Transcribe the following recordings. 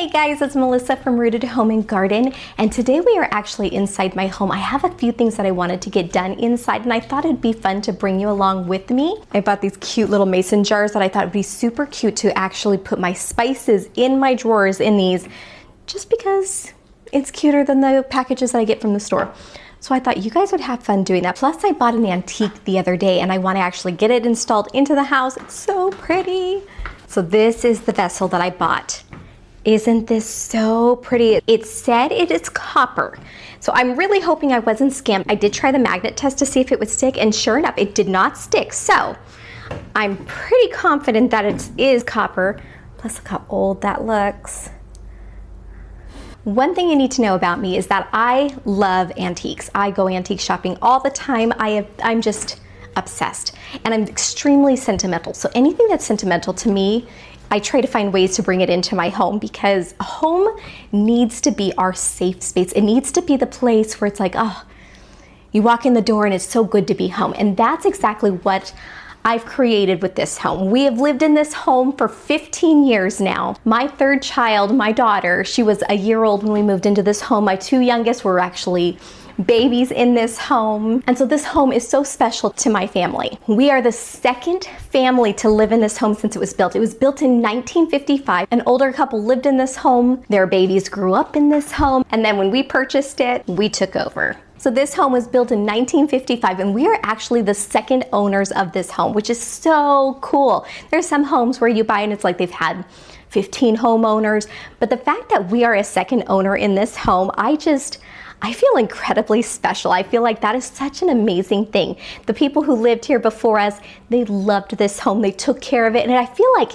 Hey guys, it's Melissa from Rooted Home and Garden, and today we are actually inside my home. I have a few things that I wanted to get done inside, and I thought it'd be fun to bring you along with me. I bought these cute little mason jars that I thought would be super cute to actually put my spices in my drawers in these, just because it's cuter than the packages that I get from the store. So I thought you guys would have fun doing that. Plus I bought an antique the other day and I want to actually get it installed into the house. It's so pretty. So this is the vessel that I bought. Isn't this so pretty? It said it is copper. So I'm really hoping I wasn't scammed. I did try the magnet test to see if it would stick, and sure enough, it did not stick. So I'm pretty confident that it is copper. Plus look how old that looks. One thing you need to know about me is that I love antiques. I go antique shopping all the time. I'm just obsessed, and I'm extremely sentimental. So anything that's sentimental to me, I try to find ways to bring it into my home, because a home needs to be our safe space. It needs to be the place where it's like, oh, you walk in the door and it's so good to be home. And that's exactly what I've created with this home. We have lived in this home for 15 years now. My third child, my daughter, she was a year old when we moved into this home. My two youngest were actually babies in this home. And so this home is so special to my family. We are the second family to live in this home since it was built. It was built in 1955. An older couple lived in this home. Their babies grew up in this home. And then when we purchased it, we took over. So this home was built in 1955, and we are actually the second owners of this home, which is so cool. There's some homes where you buy and it's like they've had 15 homeowners, but the fact that we are a second owner in this home, I feel incredibly special. I feel like that is such an amazing thing. The people who lived here before us, they loved this home. They took care of it. And I feel like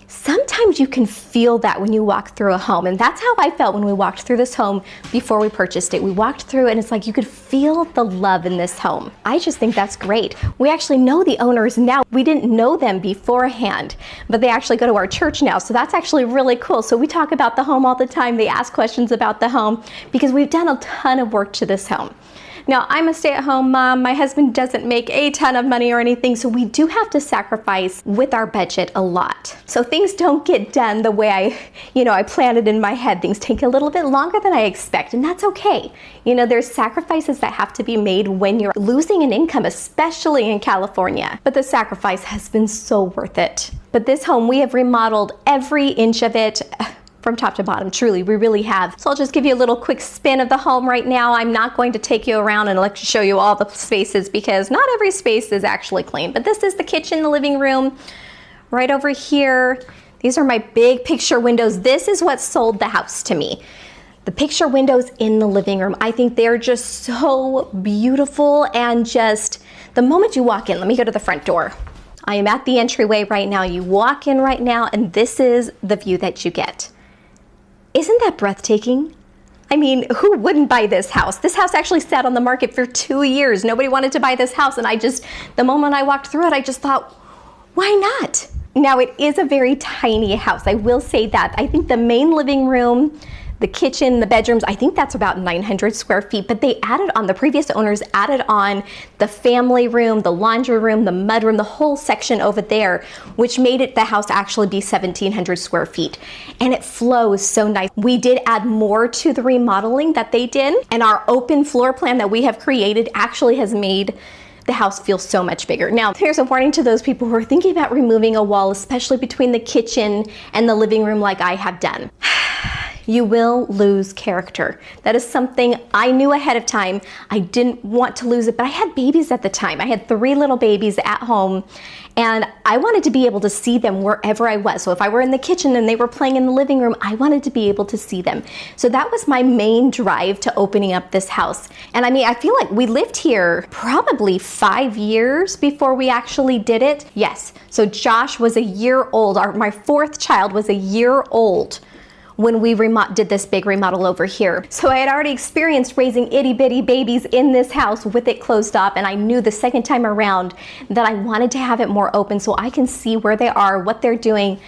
sometimes you can feel that when you walk through a home. And that's how I felt when we walked through this home before we purchased it. We walked through and it's like you could feel the love in this home. I just think that's great. We actually know the owners now. We didn't know them beforehand, but they actually go to our church now. So that's actually really cool. So we talk about the home all the time. They ask questions about the home because we've done a ton of work to this home. Now, I'm a stay-at-home mom. My husband doesn't make a ton of money or anything, so we do have to sacrifice with our budget a lot. So things don't get done the way I planned it in my head. Things take a little bit longer than I expect, and that's okay. You know, there's sacrifices that have to be made when you're losing an income, especially in California. But the sacrifice has been so worth it. But this home, we have remodeled every inch of it, from top to bottom, truly, we really have. So I'll just give you a little quick spin of the home right now. I'm not going to take you around and show you all the spaces because not every space is actually clean. But this is the kitchen, the living room, right over here. These are my big picture windows. This is what sold the house to me. The picture windows in the living room. I think they're just so beautiful, and just the moment you walk in, let me go to the front door. I am at the entryway right now. You walk in right now, and this is the view that you get. Isn't that breathtaking? I mean, who wouldn't buy this house? This house actually sat on the market for 2 years. Nobody wanted to buy this house, and the moment I walked through it, I just thought, why not? Now, it is a very tiny house. I will say that. I think the main living room, the kitchen, the bedrooms, I think that's about 900 square feet, but they added on, the previous owners added on the family room, the laundry room, the mud room, the whole section over there, which made it the house actually be 1,700 square feet. And it flows so nice. We did add more to the remodeling that they did, and our open floor plan that we have created actually has made the house feels so much bigger. Now, here's a warning to those people who are thinking about removing a wall, especially between the kitchen and the living room like I have done. You will lose character. That is something I knew ahead of time. I didn't want to lose it, but I had babies at the time. I had 3 little babies at home, and I wanted to be able to see them wherever I was. So if I were in the kitchen and they were playing in the living room, I wanted to be able to see them. So that was my main drive to opening up this house. And I mean, I feel like we lived here probably 5 years before we actually did it. Yes, so Josh was a year old. My 4th child was a year old when we did this big remodel over here. So I had already experienced raising itty bitty babies in this house with it closed up, and I knew the second time around that I wanted to have it more open so I can see where they are, what they're doing,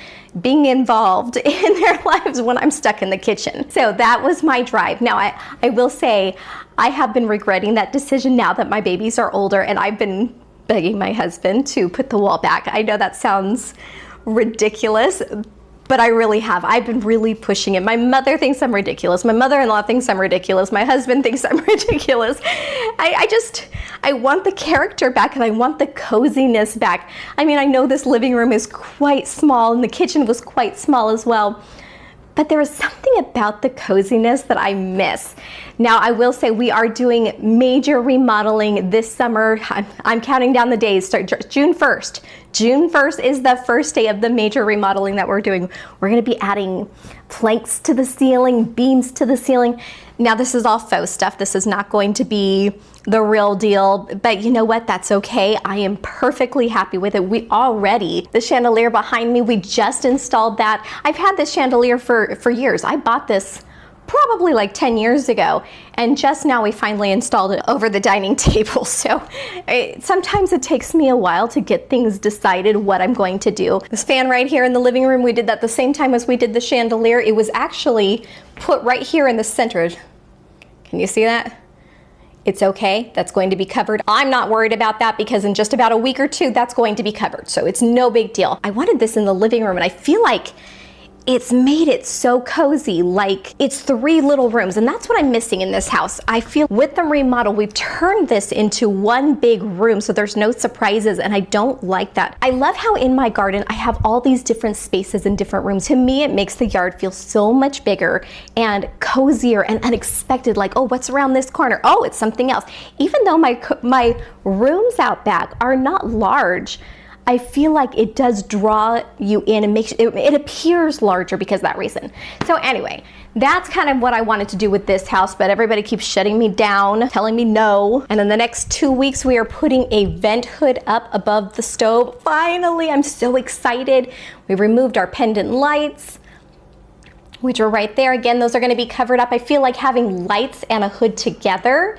being involved in their lives when I'm stuck in the kitchen. So that was my drive. Now I will say I have been regretting that decision now that my babies are older, and I've been begging my husband to put the wall back. I know that sounds ridiculous, but I really have. I've been really pushing it. My mother thinks I'm ridiculous. My mother-in-law thinks I'm ridiculous. My husband thinks I'm ridiculous. I want the character back and I want the coziness back. I mean, I know this living room is quite small and the kitchen was quite small as well, but there is something about the coziness that I miss. Now, I will say we are doing major remodeling this summer. I'm counting down the days, start June 1st. June 1st is the first day of the major remodeling that we're doing. We're gonna be adding planks to the ceiling, beams to the ceiling. Now, this is all faux stuff. This is not going to be the real deal, but you know what? That's okay. I am perfectly happy with it. The chandelier behind me, we just installed that. I've had this chandelier for years. I bought this probably like 10 years ago, and just now we finally installed it over the dining table. So sometimes it takes me a while to get things decided what I'm going to do. This fan right here in the living room, we did that the same time as we did the chandelier. It was actually put right here in the center. Can you see that? It's okay, that's going to be covered. I'm not worried about that because in just about a week or two, that's going to be covered. So it's no big deal. I wanted this in the living room and I feel like it's made it so cozy, like it's 3 little rooms, and that's what I'm missing in this house. I feel with the remodel, we've turned this into one big room, so there's no surprises, and I don't like that. I love how in my garden, I have all these different spaces in different rooms. To me, it makes the yard feel so much bigger and cozier and unexpected, like, oh, what's around this corner? Oh, it's something else. Even though my rooms out back are not large, I feel like it does draw you in and makes it appears larger because of that reason. So anyway, that's kind of what I wanted to do with this house, but everybody keeps shutting me down, telling me no. And in the next 2 weeks, we are putting a vent hood up above the stove. Finally, I'm so excited. We removed our pendant lights, which are right there. Again, those are gonna be covered up. I feel like having lights and a hood together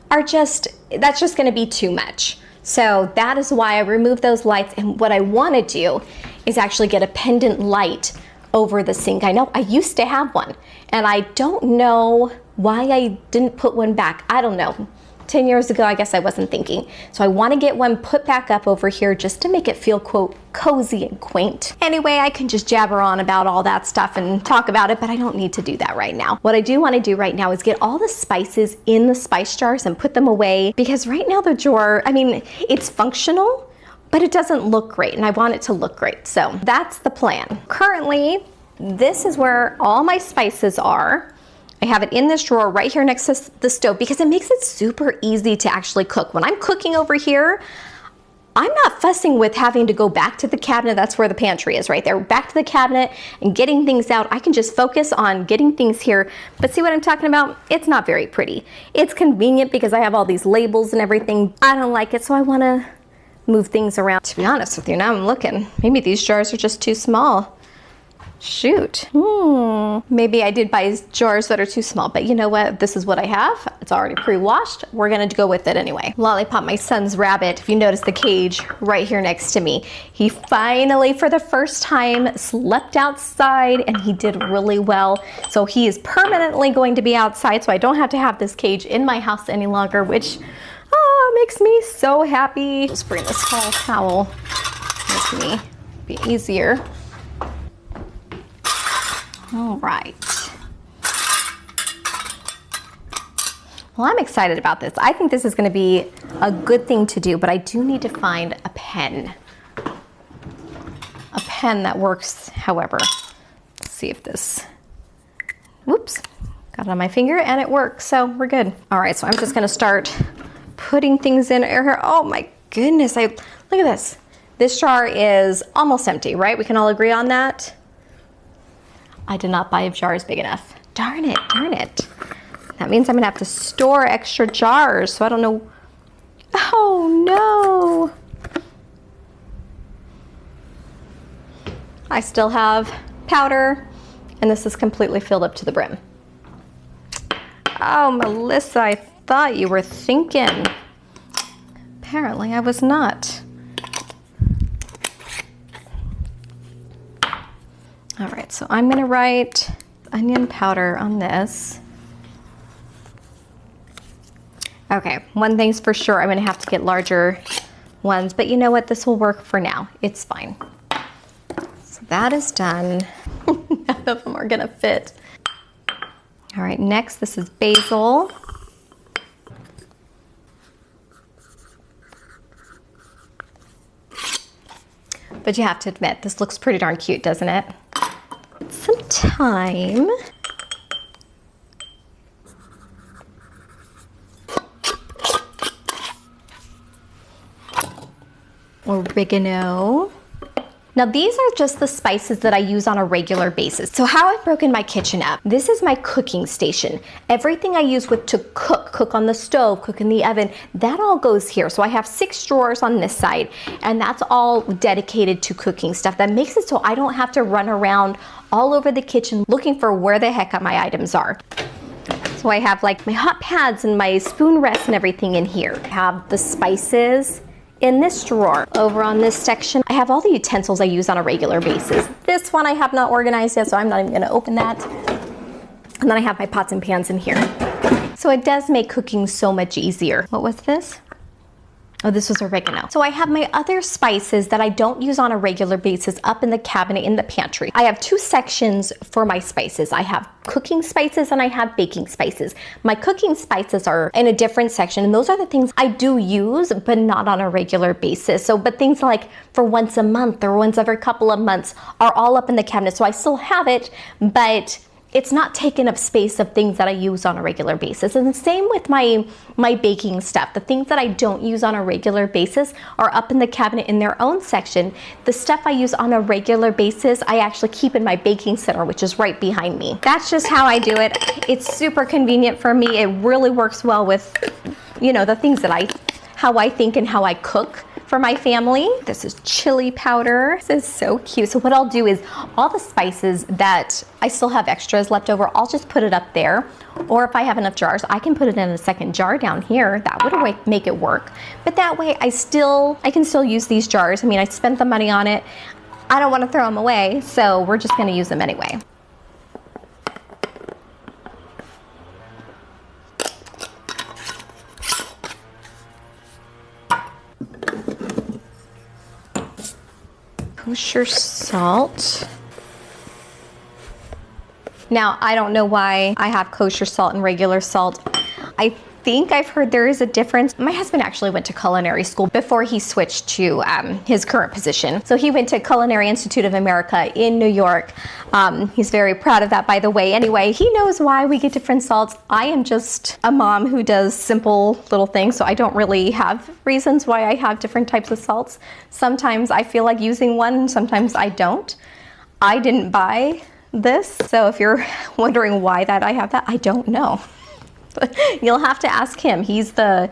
that's just gonna be too much. So that is why I removed those lights, and what I want to do is actually get a pendant light over the sink. I know I used to have one, and I don't know why I didn't put one back. I don't know. 10 years ago, I guess I wasn't thinking. So I want to get one put back up over here just to make it feel, quote, cozy and quaint. Anyway, I can just jabber on about all that stuff and talk about it, but I don't need to do that right now. What I do want to do right now is get all the spices in the spice jars and put them away, because right now the drawer, I mean, it's functional, but it doesn't look great, and I want it to look great. So that's the plan. Currently, this is where all my spices are. I have it in this drawer right here next to the stove because it makes it super easy to actually cook. When I'm cooking over here, I'm not fussing with having to go back to the cabinet. That's where the pantry is, right there. Back to the cabinet and getting things out. I can just focus on getting things here. But see what I'm talking about? It's not very pretty. It's convenient because I have all these labels and everything. I don't like it, so I want to move things around. To be honest with you, now I'm looking. Maybe these jars are just too small. Shoot. Maybe I did buy jars that are too small, but you know what? This is what I have. It's already pre-washed. We're gonna go with it anyway. Lollipop, my son's rabbit, if you notice the cage right here next to me, he finally, for the first time, slept outside and he did really well. So he is permanently going to be outside, so I don't have to have this cage in my house any longer, which makes me so happy. Just bring this small towel with me, be easier. All right. Well, I'm excited about this. I think this is going to be a good thing to do, but I do need to find a pen. A pen that works, however. Let's see if this, whoops, got it on my finger and it works, so we're good. All right, so I'm just going to start putting things in here. Oh my goodness, look at this. This jar is almost empty, right? We can all agree on that. I did not buy jars big enough. Darn it, darn it. That means I'm gonna have to store extra jars, so I don't know. Oh no. I still have powder, and this is completely filled up to the brim. Oh, Melissa, I thought you were thinking. Apparently I was not. All right, so I'm gonna write onion powder on this. Okay, one thing's for sure, I'm gonna have to get larger ones, but you know what, this will work for now. It's fine. So that is done. None of them are gonna fit. All right, next, this is basil. But you have to admit, this looks pretty darn cute, doesn't it? Some thyme. Oregano. Now these are just the spices that I use on a regular basis. So how I've broken my kitchen up. This is my cooking station. Everything I use to cook on the stove, cook in the oven, that all goes here. So I have 6 drawers on this side, and that's all dedicated to cooking stuff. That makes it so I don't have to run around all over the kitchen looking for where the heck my items are. So I have like my hot pads and my spoon rests and everything in here. I have the spices in this drawer. Over on this section, I have all the utensils I use on a regular basis. This one I have not organized yet, so I'm not even gonna open that. And then I have my pots and pans in here. So it does make cooking so much easier. What was this? Oh, this was oregano. So I have my other spices that I don't use on a regular basis up in the cabinet in the pantry. I have 2 sections for my spices. I have cooking spices and I have baking spices. My cooking spices are in a different section, and those are the things I do use, but not on a regular basis. So, but things like for once a month or once every couple of months are all up in the cabinet. So I still have it, but it's not taking up space of things that I use on a regular basis. And the same with my baking stuff. The things that I don't use on a regular basis are up in the cabinet in their own section. The stuff I use on a regular basis, I actually keep in my baking center, which is right behind me. That's just how I do it. It's super convenient for me. It really works well with, you know, the things that how I think and how I cook for my family. This is chili powder. This is so cute. So what I'll do is all the spices that I still have extras left over, I'll just put it up there. Or if I have enough jars, I can put it in a second jar down here. That would make it work. But that way I can still use these jars. I mean, I spent the money on it. I don't want to throw them away, so we're just going to use them anyway. Kosher salt. Now, I don't know why I have kosher salt and regular salt. I think I've heard there is a difference. My husband actually went to culinary school before he switched to his current position. So he went to Culinary Institute of America in New York. He's very proud of that, by the way. Anyway, he knows why we get different salts. I am just a mom who does simple little things, so I don't really have reasons why I have different types of salts. Sometimes I feel like using one, sometimes I don't. I didn't buy this, so if you're wondering why I have that, I don't know. You'll have to ask him. He's the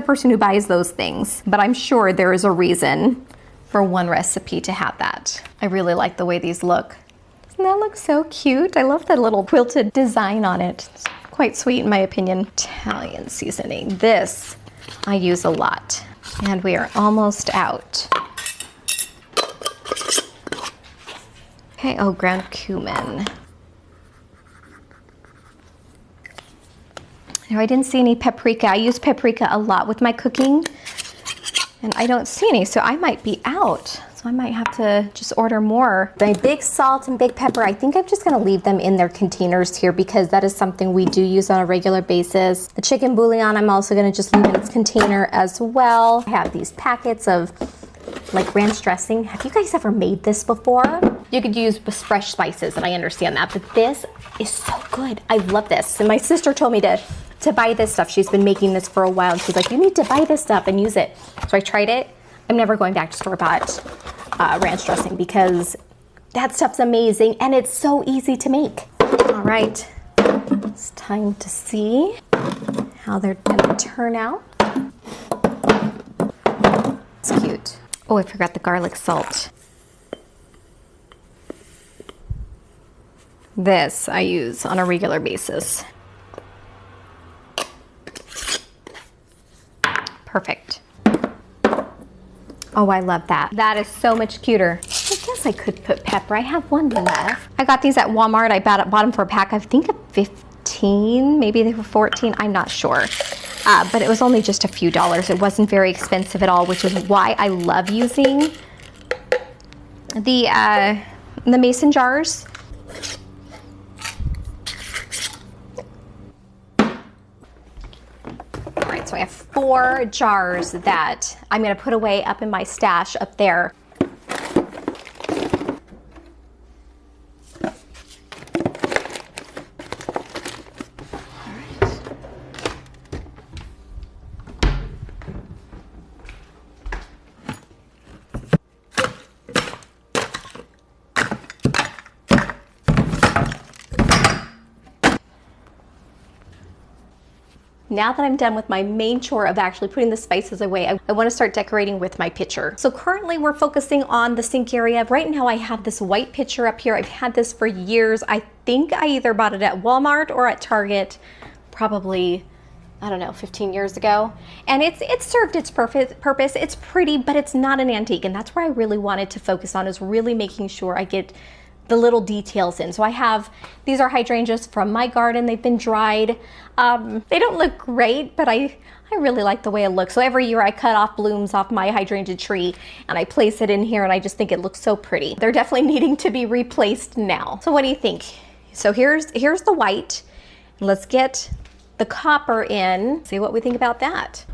person who buys those things. But I'm sure there is a reason for one recipe to have that. I really like the way these look. Doesn't that look so cute? I love that little quilted design on it. It's quite sweet in my opinion. Italian seasoning. This I use a lot. And we are almost out. Okay, oh, ground cumin. Now, I didn't see any paprika. I use paprika a lot with my cooking, and I don't see any, so I might be out. So I might have to just order more. My big salt and big pepper, I think I'm just gonna leave them in their containers here because that is something we do use on a regular basis. The chicken bouillon, I'm also gonna just leave in its container as well. I have these packets of like ranch dressing. Have you guys ever made this before? You could use fresh spices, and I understand that, but this is so good. I love this. And my sister told me to buy this stuff. She's been making this for a while, and she's like, you need to buy this stuff and use it. So I tried it. I'm never going back to store-bought ranch dressing because that stuff's amazing and it's so easy to make. All right, it's time to see how they're gonna turn out. It's cute. Oh, I forgot the garlic salt. This I use on a regular basis. Perfect. Oh, I love that. That is so much cuter. I guess I could put pepper. I have one left. I got these at Walmart. I bought them for a pack, I think of 15, maybe they were 14, I'm not sure. But it was only just a few dollars. It wasn't very expensive at all, which is why I love using the in the mason jars. All right, so I have 4 jars that I'm gonna put away up in my stash up there. Now that I'm done with my main chore of actually putting the spices away, I want to start decorating with my pitcher. So currently we're focusing on the sink area. Right now I have this white pitcher up here. I've had this for years. I think I either bought it at Walmart or at Target, probably, I don't know, 15 years ago. And it's served its purpose. It's pretty, but it's not an antique. And that's where I really wanted to focus on, is really making sure I get the little details in. So I have, these are hydrangeas from my garden. They've been dried. They don't look great, but I really like the way it looks. So every year I cut off blooms off my hydrangea tree and I place it in here, and I just think it looks so pretty. They're definitely needing to be replaced now. So what do you think? So here's the white. Let's get the copper in, see what we think about that.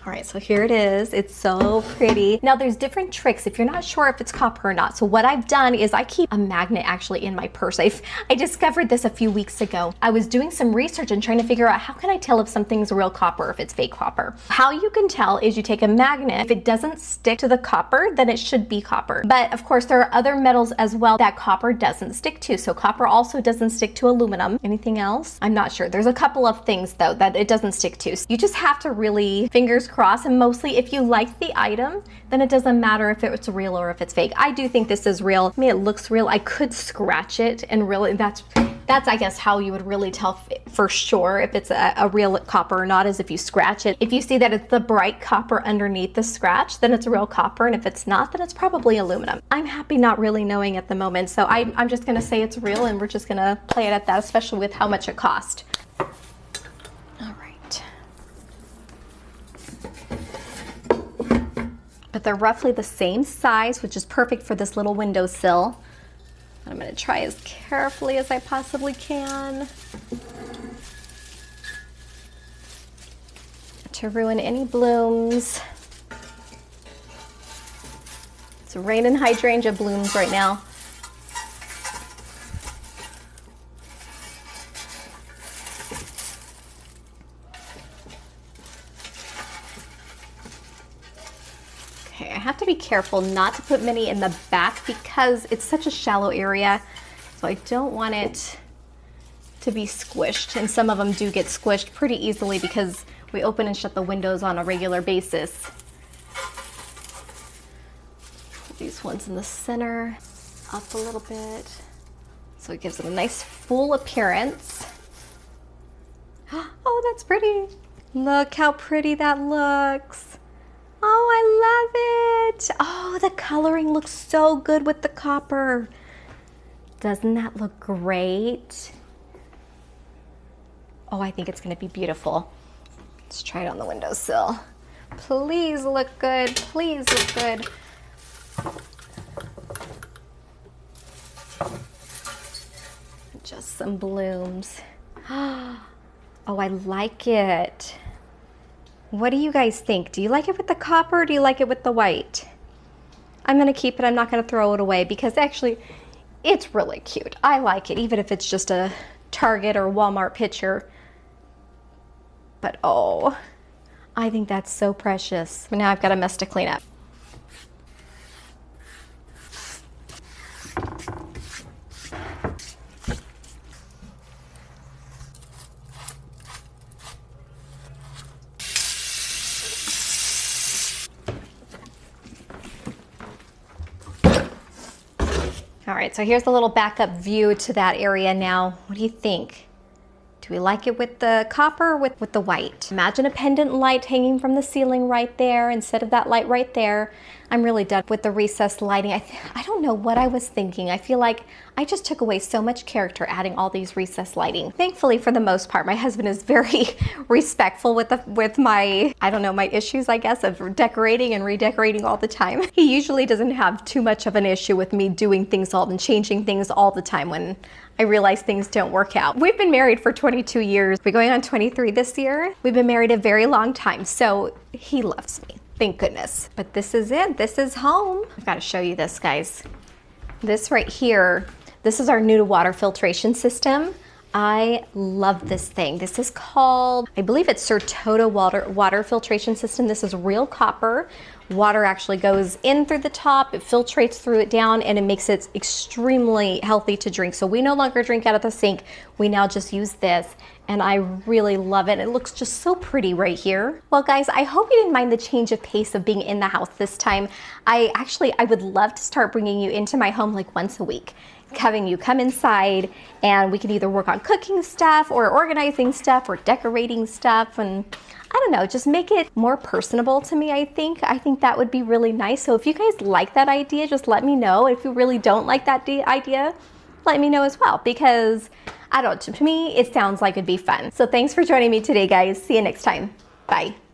All right, so here it is. It's so pretty. Now there's different tricks if you're not sure if it's copper or not. So what I've done is I keep a magnet actually in my purse. I discovered this a few weeks ago. I was doing some research and trying to figure out how can I tell if something's real copper or if it's fake copper. How you can tell is you take a magnet. If it doesn't stick to the copper, then it should be copper. But of course there are other metals as well that copper doesn't stick to. So copper also doesn't stick to aluminum. Anything else? I'm not sure. There's a couple of things though that it doesn't stick to. So you just have to really, fingers crossed, and mostly if you like the item, then it doesn't matter if it's real or if it's fake. I do think this is real. I mean, it looks real. I could scratch it and really, that's I guess how you would really tell for sure if it's a real copper or not, is if you scratch it. If you see that it's the bright copper underneath the scratch, then it's real copper, and if it's not, then it's probably aluminum. I'm happy not really knowing at the moment, so I'm just gonna say it's real, and we're just gonna play it at that, especially with how much it cost. But they're roughly the same size, which is perfect for this little windowsill. I'm gonna try as carefully as I possibly can to ruin any blooms. It's raining hydrangea blooms right now. Okay, I have to be careful not to put many in the back because it's such a shallow area. So I don't want it to be squished. And some of them do get squished pretty easily because we open and shut the windows on a regular basis. Put these ones in the center, up a little bit. So it gives it a nice full appearance. Oh, that's pretty. Look how pretty that looks. Oh, I love it. Oh, the coloring looks so good with the copper. Doesn't that look great? Oh, I think it's gonna be beautiful. Let's try it on the windowsill. Please look good, please look good. Just some blooms. Oh, I like it. What do you guys think? Do you like it with the copper or do you like it with the white? I'm gonna keep it, I'm not gonna throw it away because actually it's really cute. I like it, even if it's just a Target or Walmart picture. But oh, I think that's so precious. But now I've got a mess to clean up. All right, so here's the little backup view to that area now. What do you think? Do we like it with the copper or with the white? Imagine a pendant light hanging from the ceiling right there instead of that light right there. I'm really done with the recessed lighting. I don't know what I was thinking. I feel like I just took away so much character adding all these recessed lighting. Thankfully, for the most part, my husband is very respectful with my, I don't know, my issues, I guess, of decorating and redecorating all the time. He usually doesn't have too much of an issue with me doing things and changing things all the time when I realize things don't work out. We've been married for 22 years. We're going on 23 this year. We've been married a very long time, so he loves me. Thank goodness. But this is it. This is home. I've got to show you this, guys. This right here, this is our new water filtration system. I love this thing. This is called, I believe it's Certoda water filtration system. This is real copper. Water actually goes in through the top, it filtrates through it down, and it makes it extremely healthy to drink. So we no longer drink out of the sink. We now just use this, and I really love it. It looks just so pretty right here. Well, guys, I hope you didn't mind the change of pace of being in the house this time. I would love to start bringing you into my home like once a week, having you come inside, and we can either work on cooking stuff or organizing stuff or decorating stuff, and I don't know, just make it more personable to me, I think. I think that would be really nice. So if you guys like that idea, just let me know. If you really don't like that idea, let me know as well, because I don't know, to me, it sounds like it'd be fun. So thanks for joining me today, guys. See you next time. Bye.